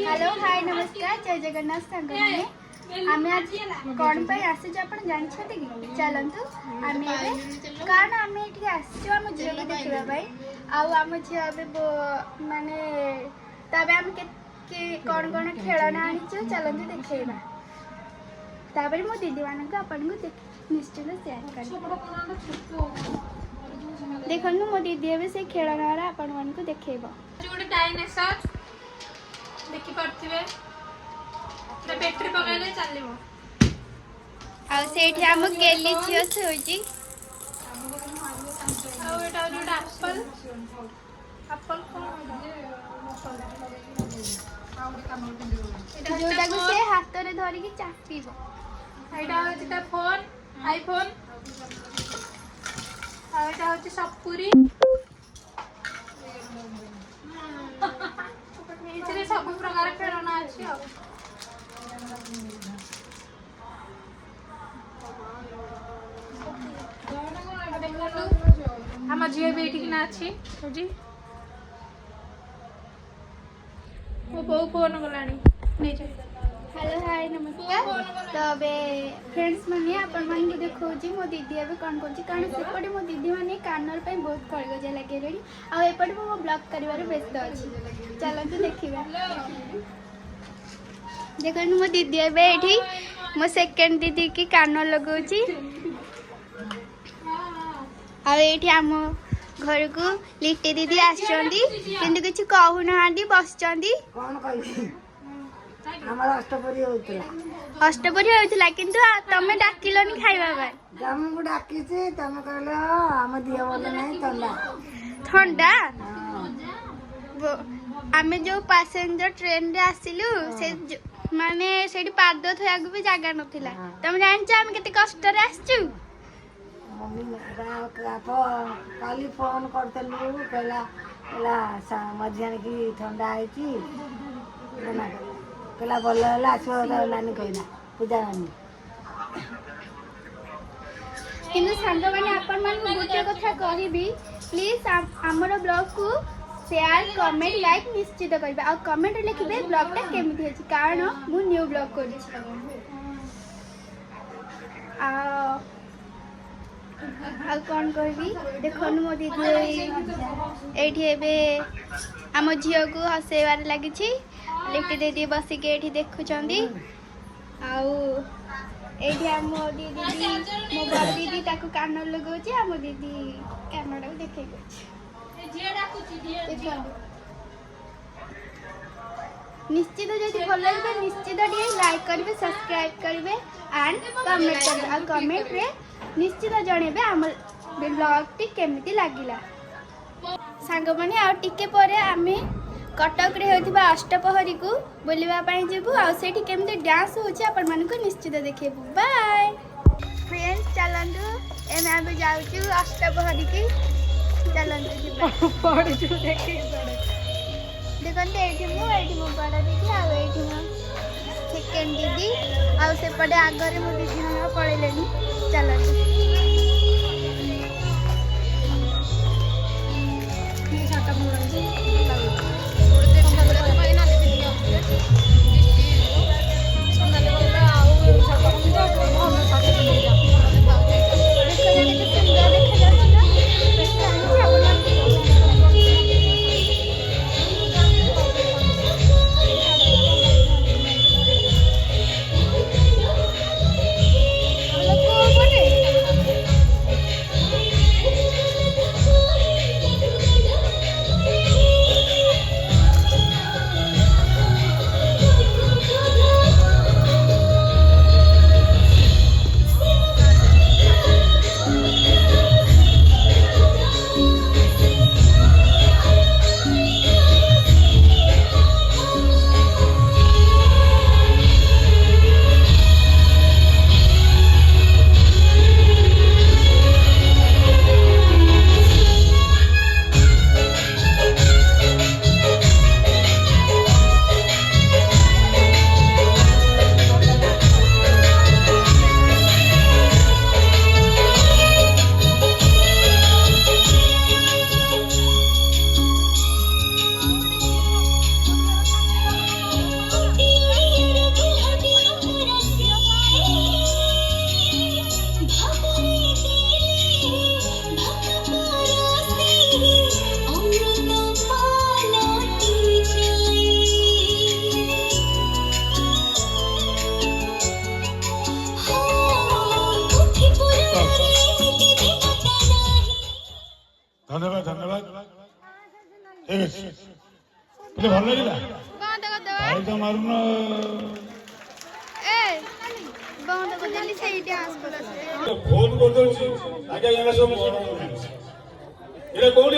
hello hi नमस्कार जय जगन्नाथ संग आम आज कौन पर आसी जानते कि चलतु आम कारण आम ये आम झील को देखापी आम झील माने आम कौन कौन खेलना आनीचु चलतु देखा तापर मो दीदी मान आपन को निश्चित सेयार कर देखो मो दीदी ए से खेलना आपण मान को देखेब देखि परथिबे बैटरी पकाइले चलिबो आ सेठी हम गेली छियो सोजी आ एटा जोटा एप्पल एप्पल जोटा को से हाथ रे धरि की चापीबो एटा होता फोन आईफोन आ एटा होती सपुरी सब प्रकार खेलना अच्छी आम झील भी ये अच्छी मो बो फोन गलानी हेलो हाय नमस्कार तो अबे फ्रेंड्स माने आपण मान को देखौजी मो दीदी अबे कोन करछि कारण सेपटे मो दीदी माने कानर पे बहुत कळगजा लागे रेडी आ एपटे मो ब्लॉग करिवार व्यस्त अछि चलंतु देखिबा देखन मो दीदी अबे एठी मो सेकंड दीदी की कानर लगौछि आ एठी हम घर को लिट्टी दीदी आछंदी किंतु किछ कहू नांदी बसचंदी कोन कहि हमारा अष्टपरी होइतला किंतु तमे डाकिलनी खाइबा बाय हमको डाकी से तमे कहलो हम दिया बोले नहीं ठंडा आमे जो पैसेंजर ट्रेन रे आसिलु से माने सेठी पाद थया भी जागा नथिला तमे जानछ हम केते कष्ट रे आछू मम्मी काली फोन करतलु कहला मध्याह्न की ठंडा आई थी कहला बोला आसो नानी कहला पूजा नानी किंतु सांग माने आपण मान गोटे कथा कहबी प्लीज हमर ब्लॉग को शेयर कमेंट लाइक निश्चित करबे आ कमेंट लिखबे ब्लॉग टा केमिति हेछि कारण मु न्यू ब्लॉग करछि आ कौन कहबी देखनु मो दीदी एठी एबे आम झील को हसेबार लगी लिट्टी दीदी बसिक ये देखुंट आउ आम दीदी मो बड़ दीदी ताको कान लगाऊँ आम दीदी कानटा को देखे निश्चित जब भल लगे निश्चित लाइक करेंगे सब्सक्राइब करेंगे एंड कमेंट करेंगे कमेंट रे निश्चित जनइबे आम ब्लॉग टी केमिति लागिला सांग माने आ टिके परे आमे कटक रे होतिबा अष्टपहरी को बोलिबा पई जेबु आ सेठी केमिति डांस होछि आपण मन को निश्चित देखेबु बाय फ्रेंड्स चलंदु एमे आमे जाउछु अष्टपहरी की चलंदु जिबा पड़ जो देखे देखन एठी मो बड़ा दीदी आ एठी मो सेकंड दीदी आ सेपटे आगरे मो दीदी न पळेलेनी चलंदु ଠିକ ଅଛି ତତେ ଭଲ ଲାଗିଲା ବନ୍ଦ କରିଦେବା ତାଳି ତ ମାରୁନ ଏ ବନ୍ଦ କରିଦେଲି ସେଇ ଡ୍ୟାନ୍ସ କଲା ଫୋନ କରିଦଉଛି ଆଜ୍ଞା ସବୁ ଏଇଟା କୋଉଠି